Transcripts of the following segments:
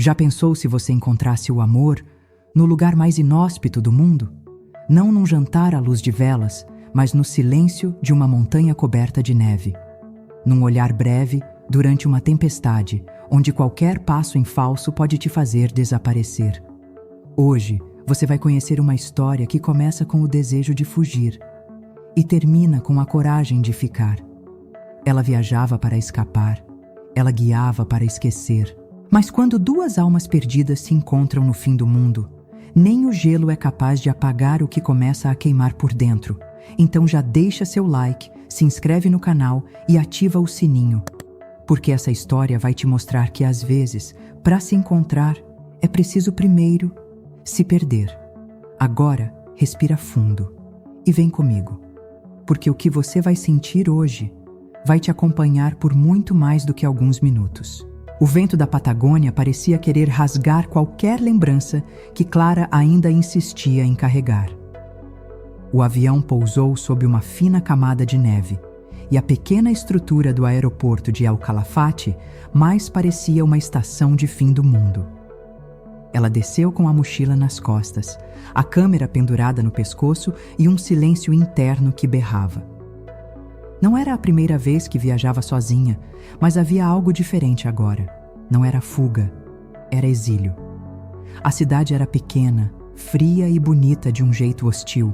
Já pensou se você encontrasse o amor no lugar mais inóspito do mundo? Não num jantar à luz de velas, mas no silêncio de uma montanha coberta de neve. Num olhar breve, durante uma tempestade, onde qualquer passo em falso pode te fazer desaparecer. Hoje, você vai conhecer uma história que começa com o desejo de fugir e termina com a coragem de ficar. Ela viajava para escapar, ela guiava para esquecer. Mas quando duas almas perdidas se encontram no fim do mundo, nem o gelo é capaz de apagar o que começa a queimar por dentro. Então já deixa seu like, se inscreve no canal e ativa o sininho. Porque essa história vai te mostrar que às vezes, para se encontrar, é preciso primeiro se perder. Agora, respira fundo e vem comigo. Porque o que você vai sentir hoje vai te acompanhar por muito mais do que alguns minutos. O vento da Patagônia parecia querer rasgar qualquer lembrança que Clara ainda insistia em carregar. O avião pousou sob uma fina camada de neve, e a pequena estrutura do aeroporto de El Calafate mais parecia uma estação de fim do mundo. Ela desceu com a mochila nas costas, a câmera pendurada no pescoço e um silêncio interno que berrava. Não era a primeira vez que viajava sozinha, mas havia algo diferente agora. Não era fuga, era exílio. A cidade era pequena, fria e bonita de um jeito hostil.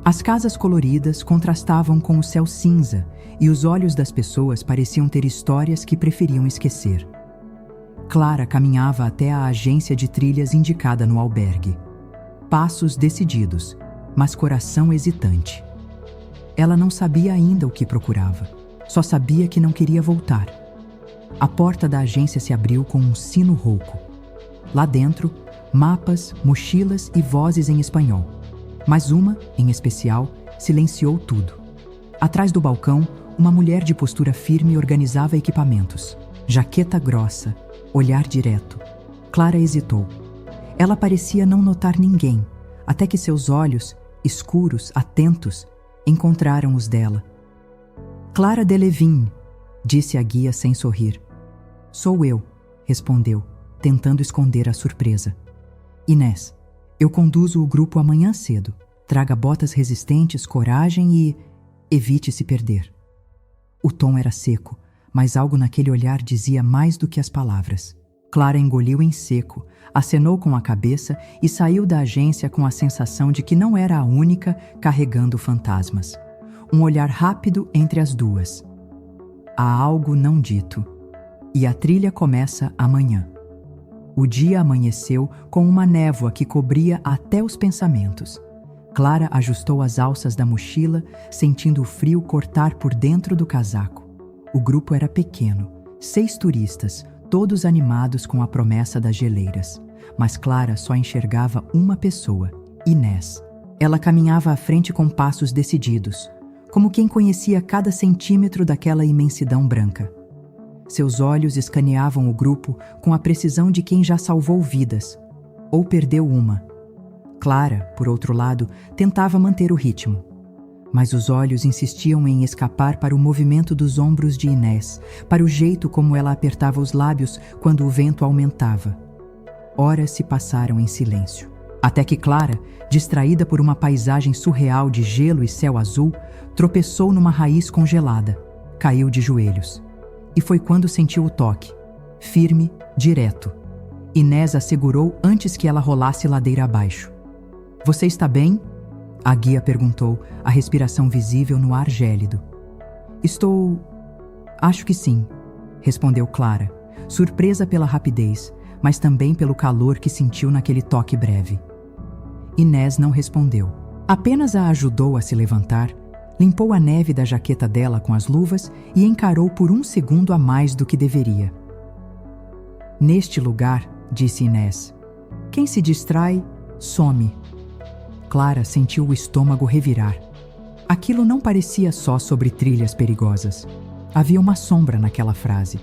As casas coloridas contrastavam com o céu cinza e os olhos das pessoas pareciam ter histórias que preferiam esquecer. Clara caminhava até a agência de trilhas indicada no albergue. Passos decididos, mas coração hesitante. Ela não sabia ainda o que procurava, só sabia que não queria voltar. A porta da agência se abriu com um sino rouco. Lá dentro, mapas, mochilas e vozes em espanhol. Mas uma, em especial, silenciou tudo. Atrás do balcão, uma mulher de postura firme organizava equipamentos. Jaqueta grossa, olhar direto. Clara hesitou. Ela parecia não notar ninguém, até que seus olhos, escuros, atentos, encontraram os dela. Clara Delevingne, disse a guia sem sorrir. Sou eu, respondeu, tentando esconder a surpresa. Inés, eu conduzo o grupo amanhã cedo. Traga botas resistentes, coragem e evite se perder. O tom era seco, mas algo naquele olhar dizia mais do que as palavras. Clara engoliu em seco, acenou com a cabeça e saiu da agência com a sensação de que não era a única carregando fantasmas. Um olhar rápido entre as duas. Há algo não dito. E a trilha começa amanhã. O dia amanheceu com uma névoa que cobria até os pensamentos. Clara ajustou as alças da mochila, sentindo o frio cortar por dentro do casaco. O grupo era pequeno, 6 turistas, todos animados com a promessa das geleiras. Mas Clara só enxergava uma pessoa, Inés. Ela caminhava à frente com passos decididos, como quem conhecia cada centímetro daquela imensidão branca. Seus olhos escaneavam o grupo com a precisão de quem já salvou vidas, ou perdeu uma. Clara, por outro lado, tentava manter o ritmo. Mas os olhos insistiam em escapar para o movimento dos ombros de Inés, para o jeito como ela apertava os lábios quando o vento aumentava. Horas se passaram em silêncio. Até que Clara, distraída por uma paisagem surreal de gelo e céu azul, tropeçou numa raiz congelada. Caiu de joelhos. E foi quando sentiu o toque. Firme, direto. Inés a segurou antes que ela rolasse ladeira abaixo. Você está bem? A guia perguntou, a respiração visível no ar gélido. Estou... Acho que sim, respondeu Clara, surpresa pela rapidez, mas também pelo calor que sentiu naquele toque breve. Inés não respondeu. Apenas a ajudou a se levantar, limpou a neve da jaqueta dela com as luvas e encarou por um segundo a mais do que deveria. Neste lugar, disse Inés, quem se distrai, some. Clara sentiu o estômago revirar. Aquilo não parecia só sobre trilhas perigosas. Havia uma sombra naquela frase.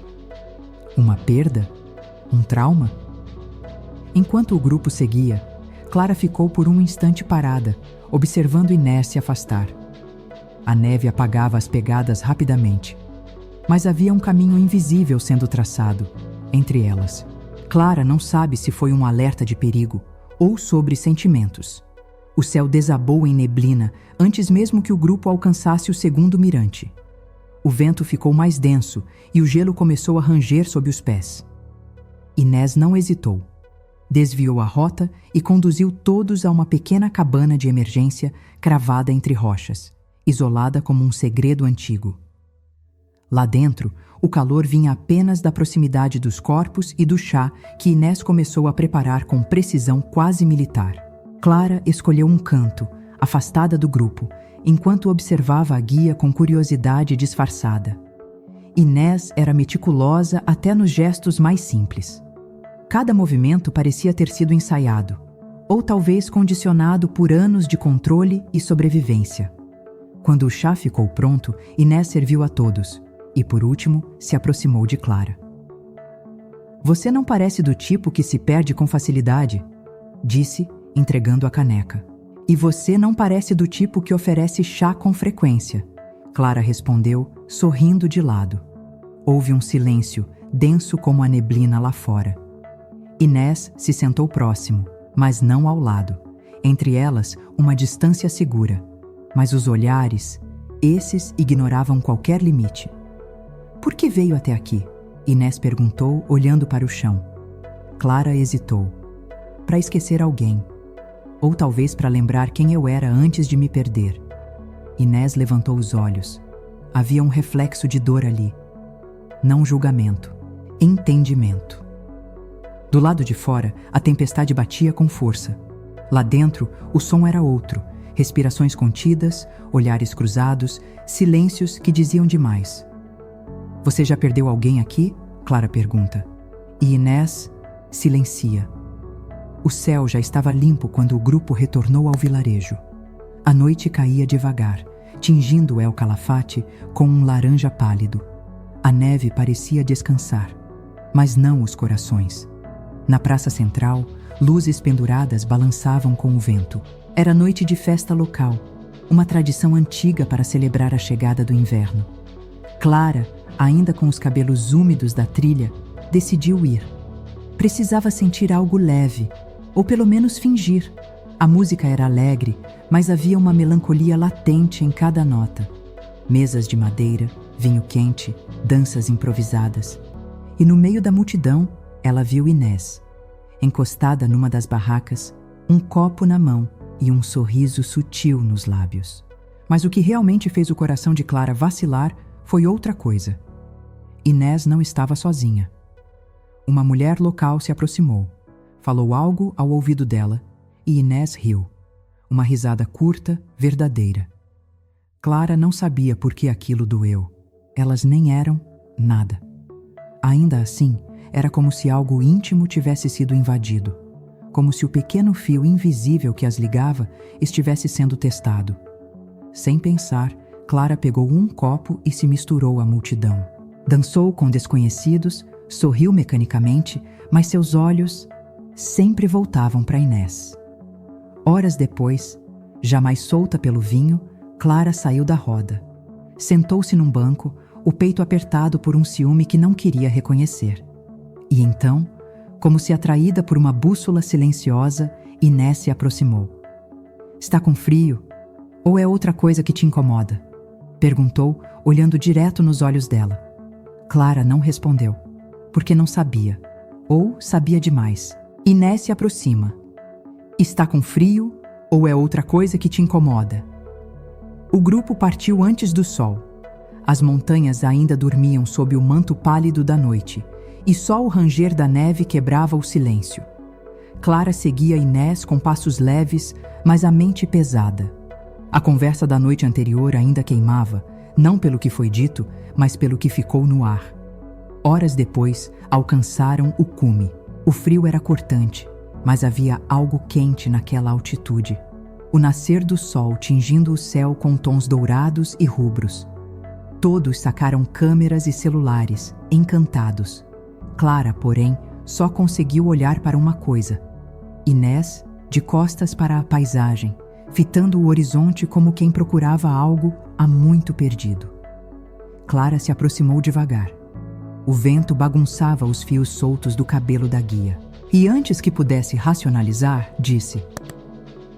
Uma perda? Um trauma? Enquanto o grupo seguia, Clara ficou por um instante parada, observando Inés se afastar. A neve apagava as pegadas rapidamente, mas havia um caminho invisível sendo traçado, entre elas. Clara não sabe se foi um alerta de perigo ou sobre sentimentos. O céu desabou em neblina antes mesmo que o grupo alcançasse o segundo mirante. O vento ficou mais denso e o gelo começou a ranger sob os pés. Inés não hesitou. Desviou a rota e conduziu todos a uma pequena cabana de emergência cravada entre rochas, isolada como um segredo antigo. Lá dentro, o calor vinha apenas da proximidade dos corpos e do chá que Inés começou a preparar com precisão quase militar. Clara escolheu um canto, afastada do grupo, enquanto observava a guia com curiosidade disfarçada. Inés era meticulosa até nos gestos mais simples. Cada movimento parecia ter sido ensaiado, ou talvez condicionado por anos de controle e sobrevivência. Quando o chá ficou pronto, Inés serviu a todos e, por último, se aproximou de Clara. "Você não parece do tipo que se perde com facilidade", disse, entregando a caneca. "E você não parece do tipo que oferece chá com frequência", Clara respondeu, sorrindo de lado. Houve um silêncio, denso como a neblina lá fora. Inés se sentou próximo, mas não ao lado. Entre elas, uma distância segura. Mas os olhares, esses ignoravam qualquer limite. "Por que veio até aqui?", Inés perguntou, olhando para o chão. Clara hesitou. "Para esquecer alguém. Ou talvez para lembrar quem eu era antes de me perder." Inés levantou os olhos. Havia um reflexo de dor ali. Não julgamento, entendimento. Do lado de fora, a tempestade batia com força. Lá dentro, o som era outro. Respirações contidas, olhares cruzados, silêncios que diziam demais. "Você já perdeu alguém aqui?", Clara pergunta. E Inés silencia. O céu já estava limpo quando o grupo retornou ao vilarejo. A noite caía devagar, tingindo El Calafate com um laranja pálido. A neve parecia descansar, mas não os corações. Na praça central, luzes penduradas balançavam com o vento. Era noite de festa local, uma tradição antiga para celebrar a chegada do inverno. Clara, ainda com os cabelos úmidos da trilha, decidiu ir. Precisava sentir algo leve, ou pelo menos fingir. A música era alegre, mas havia uma melancolia latente em cada nota. Mesas de madeira, vinho quente, danças improvisadas. E no meio da multidão, ela viu Inés, encostada numa das barracas, um copo na mão e um sorriso sutil nos lábios. Mas o que realmente fez o coração de Clara vacilar foi outra coisa. Inés não estava sozinha. Uma mulher local se aproximou, falou algo ao ouvido dela e Inés riu. Uma risada curta, verdadeira. Clara não sabia por que aquilo doeu. Elas nem eram nada. Ainda assim, era como se algo íntimo tivesse sido invadido, como se o pequeno fio invisível que as ligava estivesse sendo testado. Sem pensar, Clara pegou um copo e se misturou à multidão. Dançou com desconhecidos, sorriu mecanicamente, mas seus olhos sempre voltavam para Inés. Horas depois, já mais solta pelo vinho, Clara saiu da roda. Sentou-se num banco, o peito apertado por um ciúme que não queria reconhecer. E então, como se atraída por uma bússola silenciosa, Inés se aproximou. "Está com frio? Ou é outra coisa que te incomoda?", perguntou, olhando direto nos olhos dela. Clara não respondeu, porque não sabia, ou sabia demais. Inés se aproxima. "Está com frio? Ou é outra coisa que te incomoda?". O grupo partiu antes do sol. As montanhas ainda dormiam sob o manto pálido da noite, e só o ranger da neve quebrava o silêncio. Clara seguia Inés com passos leves, mas a mente pesada. A conversa da noite anterior ainda queimava, não pelo que foi dito, mas pelo que ficou no ar. Horas depois, alcançaram o cume. O frio era cortante, mas havia algo quente naquela altitude. O nascer do sol tingindo o céu com tons dourados e rubros. Todos sacaram câmeras e celulares, encantados. Clara, porém, só conseguiu olhar para uma coisa. Inés, de costas para a paisagem, fitando o horizonte como quem procurava algo há muito perdido. Clara se aproximou devagar. O vento bagunçava os fios soltos do cabelo da guia. E antes que pudesse racionalizar, disse: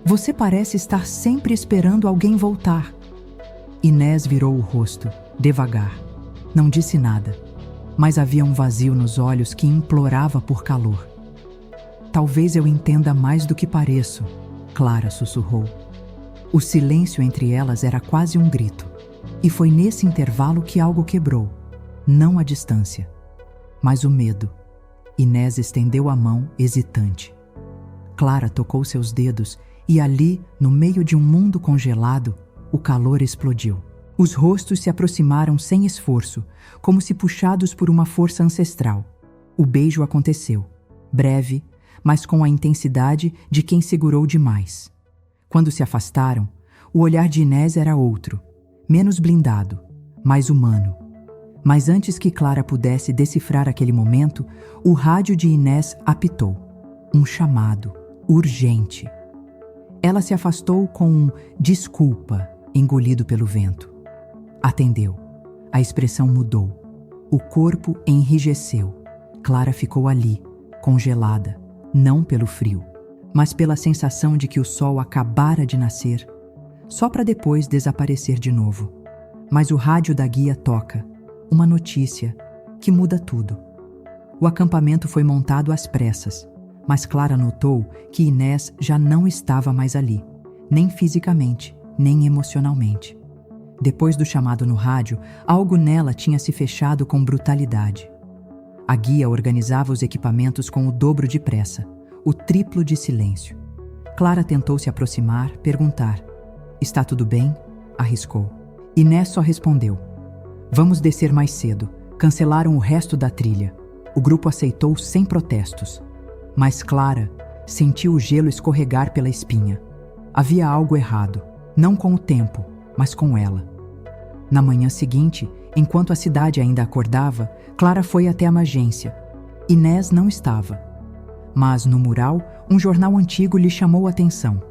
"Você parece estar sempre esperando alguém voltar." Inés virou o rosto, devagar. Não disse nada, mas havia um vazio nos olhos que implorava por calor. "Talvez eu entenda mais do que pareço", Clara sussurrou. O silêncio entre elas era quase um grito. E foi nesse intervalo que algo quebrou. Não a distância, mas o medo. Inés estendeu a mão, hesitante. Clara tocou seus dedos e ali, no meio de um mundo congelado, o calor explodiu. Os rostos se aproximaram sem esforço, como se puxados por uma força ancestral. O beijo aconteceu, breve, mas com a intensidade de quem segurou demais. Quando se afastaram, o olhar de Inés era outro, menos blindado, mais humano. Mas antes que Clara pudesse decifrar aquele momento, o rádio de Inés apitou. Um chamado, urgente. Ela se afastou com um "desculpa" engolido pelo vento. Atendeu. A expressão mudou. O corpo enrijeceu. Clara ficou ali, congelada, não pelo frio, mas pela sensação de que o sol acabara de nascer, só para depois desaparecer de novo. Mas o rádio da guia toca. Uma notícia que muda tudo. O acampamento foi montado às pressas, mas Clara notou que Inés já não estava mais ali, nem fisicamente, nem emocionalmente. Depois do chamado no rádio, algo nela tinha se fechado com brutalidade. A guia organizava os equipamentos com o dobro de pressa, o triplo de silêncio. Clara tentou se aproximar, perguntar: "Está tudo bem?" Arriscou. Inés só respondeu: "Vamos descer mais cedo." Cancelaram o resto da trilha. O grupo aceitou sem protestos. Mas Clara sentiu o gelo escorregar pela espinha. Havia algo errado, não com o tempo, mas com ela. Na manhã seguinte, enquanto a cidade ainda acordava, Clara foi até a Magência. Inés não estava. Mas, no mural, um jornal antigo lhe chamou a atenção.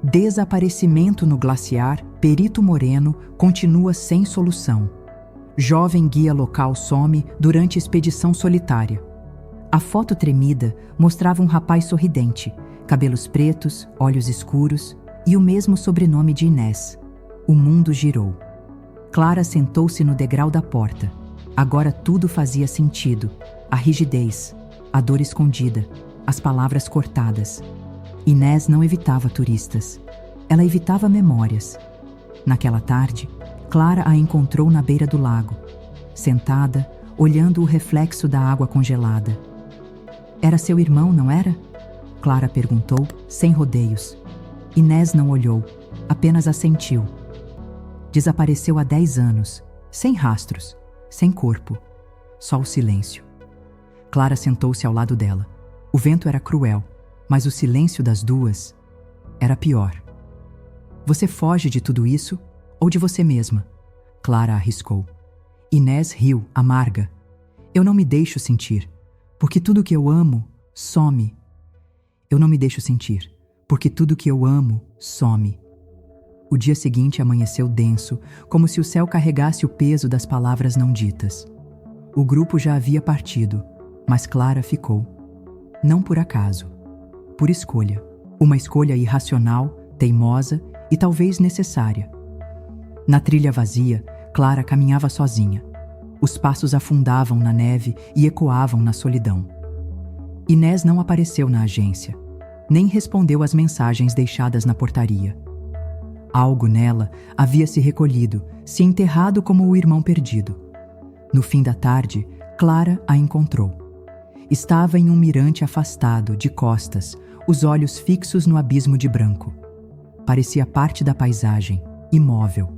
"Desaparecimento no glaciar, Perito Moreno continua sem solução. Jovem guia local some durante expedição solitária." A foto tremida mostrava um rapaz sorridente, cabelos pretos, olhos escuros e o mesmo sobrenome de Inés. O mundo girou. Clara sentou-se no degrau da porta. Agora tudo fazia sentido. A rigidez, a dor escondida, as palavras cortadas. Inés não evitava turistas. Ela evitava memórias. Naquela tarde, Clara a encontrou na beira do lago, sentada, olhando o reflexo da água congelada. "Era seu irmão, não era?" Clara perguntou, sem rodeios. Inés não olhou, apenas assentiu. Desapareceu há 10 anos, sem rastros, sem corpo, só o silêncio. Clara sentou-se ao lado dela. O vento era cruel, mas o silêncio das duas era pior. "Você foge de tudo isso ou de você mesma?" Clara arriscou. Inés riu, amarga. "Eu não me deixo sentir, porque tudo que eu amo some. Eu não me deixo sentir, porque tudo que eu amo some." O dia seguinte amanheceu denso, como se o céu carregasse o peso das palavras não ditas. O grupo já havia partido, mas Clara ficou. Não por acaso, por escolha. Uma escolha irracional, teimosa e talvez necessária. Na trilha vazia, Clara caminhava sozinha. Os passos afundavam na neve e ecoavam na solidão. Inés não apareceu na agência, nem respondeu às mensagens deixadas na portaria. Algo nela havia se recolhido, se enterrado como o irmão perdido. No fim da tarde, Clara a encontrou. Estava em um mirante afastado, de costas, os olhos fixos no abismo de branco. Parecia parte da paisagem, imóvel,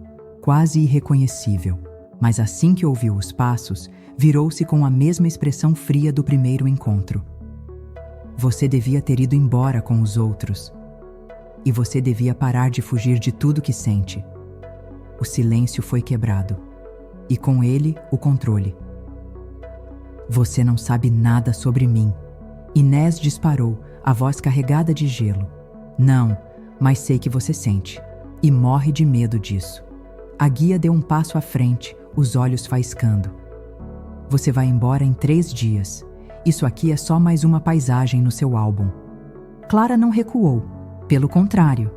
quase irreconhecível. Mas assim que ouviu os passos, virou-se com a mesma expressão fria do primeiro encontro. "Você devia ter ido embora com os outros. E você devia parar de fugir de tudo que sente." O silêncio foi quebrado. E com ele, o controle. "Você não sabe nada sobre mim." Inés disparou, a voz carregada de gelo. "Não, mas sei que você sente. E morre de medo disso." A guia deu um passo à frente, os olhos faiscando. Você vai embora em 3 dias. Isso aqui é só mais uma paisagem no seu álbum. Clara não recuou. Pelo contrário,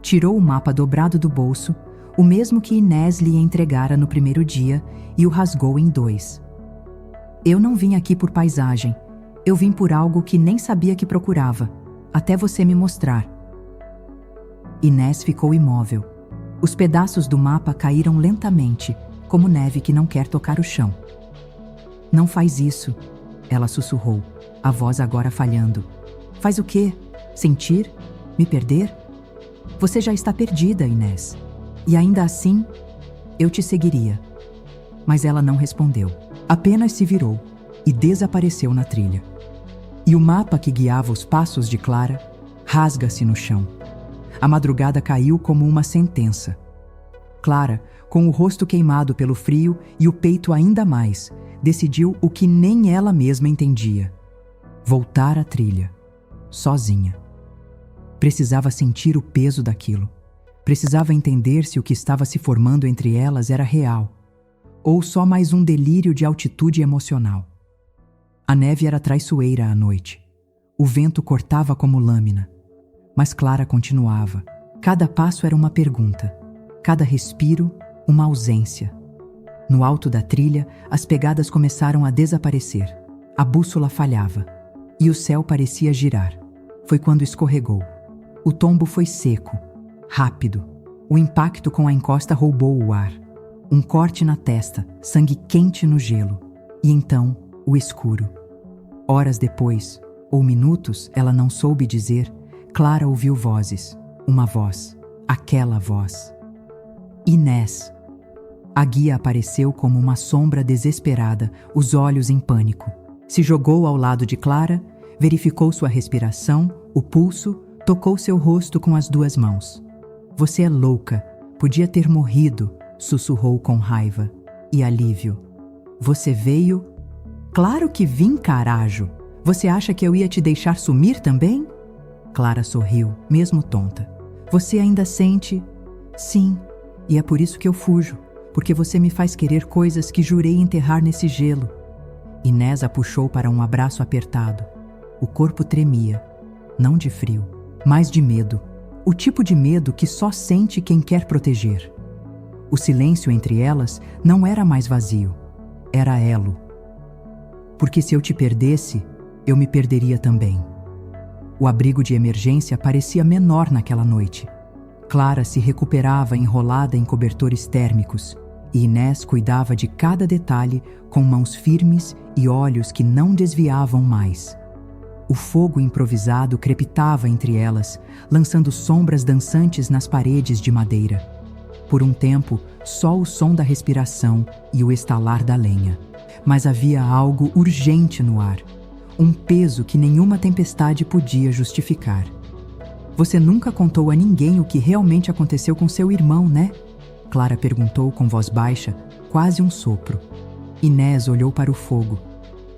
tirou o mapa dobrado do bolso, o mesmo que Inés lhe entregara no primeiro dia, e o rasgou em 2. Eu não vim aqui por paisagem. Eu vim por algo que nem sabia que procurava, até você me mostrar. Inés ficou imóvel. Os pedaços do mapa caíram lentamente, como neve que não quer tocar o chão. Não faz isso, ela sussurrou, a voz agora falhando. Faz o quê? Sentir? Me perder? Você já está perdida, Inés. E ainda assim, eu te seguiria. Mas ela não respondeu. Apenas se virou e desapareceu na trilha. E o mapa que guiava os passos de Clara rasga-se no chão. A madrugada caiu como uma sentença. Clara, com o rosto queimado pelo frio e o peito ainda mais, decidiu o que nem ela mesma entendia: voltar à trilha, sozinha. Precisava sentir o peso daquilo. Precisava entender se o que estava se formando entre elas era real, ou só mais um delírio de altitude emocional. A neve era traiçoeira à noite. O vento cortava como lâmina. Mas Clara continuava. Cada passo era uma pergunta. Cada respiro, uma ausência. No alto da trilha, as pegadas começaram a desaparecer. A bússola falhava. E o céu parecia girar. Foi quando escorregou. O tombo foi seco, rápido. O impacto com a encosta roubou o ar. Um corte na testa, sangue quente no gelo. E então, o escuro. Horas depois, ou minutos, ela não soube dizer, Clara ouviu vozes. Uma voz. Aquela voz. Inés. A guia apareceu como uma sombra desesperada, os olhos em pânico. Se jogou ao lado de Clara, verificou sua respiração, o pulso, tocou seu rosto com as 2 mãos. Você é louca, podia ter morrido, sussurrou com raiva e alívio. Você veio? Claro que vim, carajo! Você acha que eu ia te deixar sumir também? Clara sorriu, mesmo tonta. Você ainda sente? Sim, e é por isso que eu fujo, porque você me faz querer coisas que jurei enterrar nesse gelo. Inés a puxou para um abraço apertado. O corpo tremia, não de frio, mas de medo. O tipo de medo que só sente quem quer proteger. O silêncio entre elas não era mais vazio, era elo. Porque se eu te perdesse, eu me perderia também. O abrigo de emergência parecia menor naquela noite. Clara se recuperava enrolada em cobertores térmicos e Inés cuidava de cada detalhe com mãos firmes e olhos que não desviavam mais. O fogo improvisado crepitava entre elas, lançando sombras dançantes nas paredes de madeira. Por um tempo, só o som da respiração e o estalar da lenha. Mas havia algo urgente no ar, um peso que nenhuma tempestade podia justificar. Você nunca contou a ninguém o que realmente aconteceu com seu irmão, né? Clara perguntou com voz baixa, quase um sopro. Inés olhou para o fogo.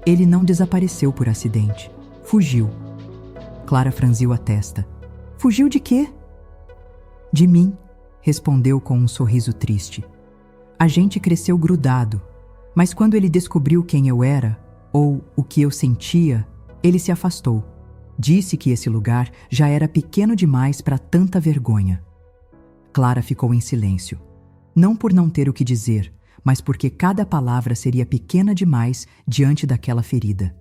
Ele não desapareceu por acidente. Fugiu. Clara franziu a testa. Fugiu de quê? De mim, respondeu com um sorriso triste. A gente cresceu grudado, mas quando ele descobriu quem eu era, ou o que eu sentia, ele se afastou. Disse que esse lugar já era pequeno demais para tanta vergonha. Clara ficou em silêncio. Não por não ter o que dizer, mas porque cada palavra seria pequena demais diante daquela ferida.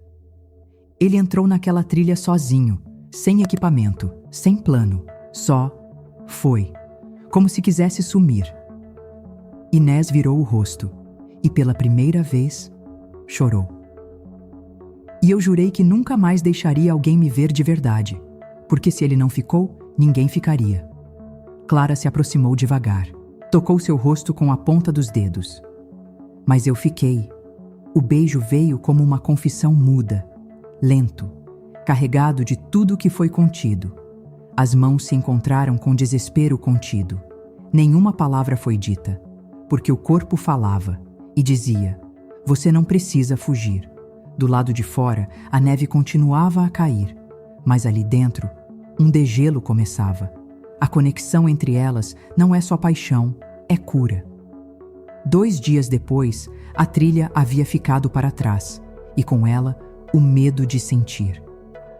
Ele entrou naquela trilha sozinho, sem equipamento, sem plano. Só foi, como se quisesse sumir. Inés virou o rosto e, pela primeira vez, chorou. E eu jurei que nunca mais deixaria alguém me ver de verdade, porque se ele não ficou, ninguém ficaria. Clara se aproximou devagar, tocou seu rosto com a ponta dos dedos. Mas eu fiquei. O beijo veio como uma confissão muda, lento, carregado de tudo que foi contido. As mãos se encontraram com desespero contido. Nenhuma palavra foi dita, porque o corpo falava e dizia: você não precisa fugir. Do lado de fora, a neve continuava a cair, mas ali dentro, um degelo começava. A conexão entre elas não é só paixão, é cura. 2 dias depois, a trilha havia ficado para trás, e com ela, o medo de sentir.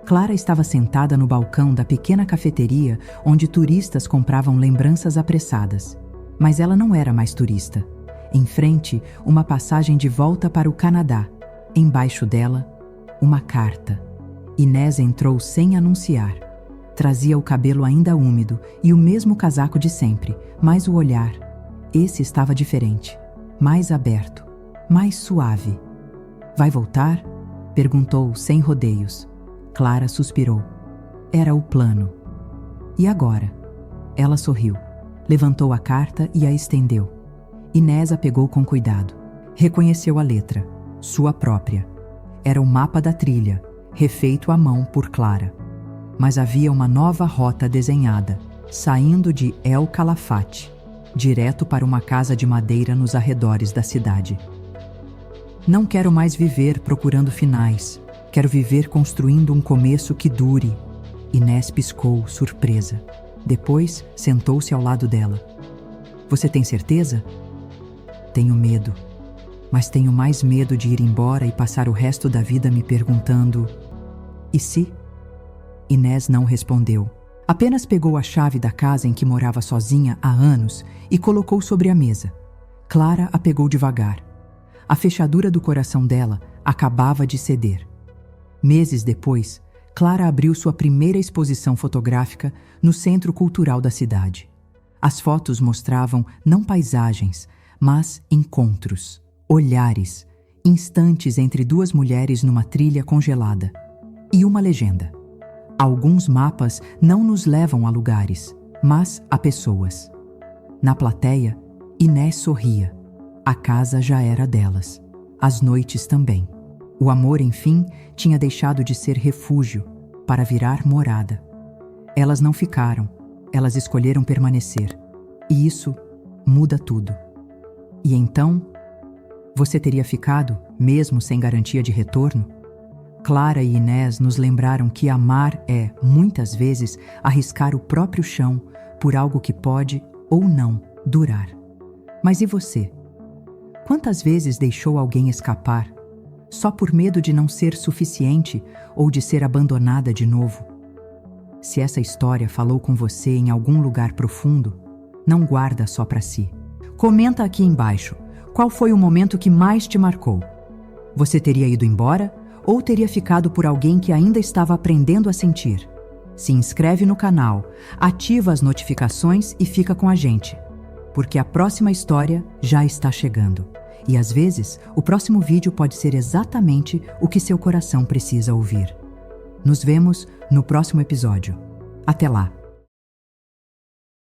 Clara estava sentada no balcão da pequena cafeteria onde turistas compravam lembranças apressadas. Mas ela não era mais turista. Em frente, uma passagem de volta para o Canadá. Embaixo dela, uma carta. Inés entrou sem anunciar. Trazia o cabelo ainda úmido e o mesmo casaco de sempre, mas o olhar, esse estava diferente, mais aberto, mais suave. Vai voltar? Perguntou sem rodeios. Clara suspirou. Era o plano. E agora? Ela sorriu. Levantou a carta e a estendeu. Inés a pegou com cuidado. Reconheceu a letra, sua própria. Era o mapa da trilha, refeito à mão por Clara. Mas havia uma nova rota desenhada, saindo de El Calafate, direto para uma casa de madeira nos arredores da cidade. Não quero mais viver procurando finais. Quero viver construindo um começo que dure. Inés piscou, surpresa. Depois, sentou-se ao lado dela. Você tem certeza? Tenho medo. Mas tenho mais medo de ir embora e passar o resto da vida me perguntando: e se? Inés não respondeu. Apenas pegou a chave da casa em que morava sozinha há anos e colocou sobre a mesa. Clara a pegou devagar. A fechadura do coração dela acabava de ceder. Meses depois, Clara abriu sua primeira exposição fotográfica no Centro Cultural da cidade. As fotos mostravam não paisagens, mas encontros, olhares, instantes entre 2 mulheres numa trilha congelada. E uma legenda. Alguns mapas não nos levam a lugares, mas a pessoas. Na plateia, Inés sorria. A casa já era delas. As noites também. O amor, enfim, tinha deixado de ser refúgio para virar morada. Elas não ficaram, elas escolheram permanecer. E isso muda tudo. E então, você teria ficado, mesmo sem garantia de retorno? Clara e Inés nos lembraram que amar é, muitas vezes, arriscar o próprio chão por algo que pode ou não durar. Mas e você? Quantas vezes deixou alguém escapar só por medo de não ser suficiente ou de ser abandonada de novo? Se essa história falou com você em algum lugar profundo, não guarda só para si. Comenta aqui embaixo qual foi o momento que mais te marcou. Você teria ido embora ou teria ficado por alguém que ainda estava aprendendo a sentir? Se inscreve no canal, ativa as notificações e fica com a gente, porque a próxima história já está chegando. E às vezes, o próximo vídeo pode ser exatamente o que seu coração precisa ouvir. Nos vemos no próximo episódio. Até lá!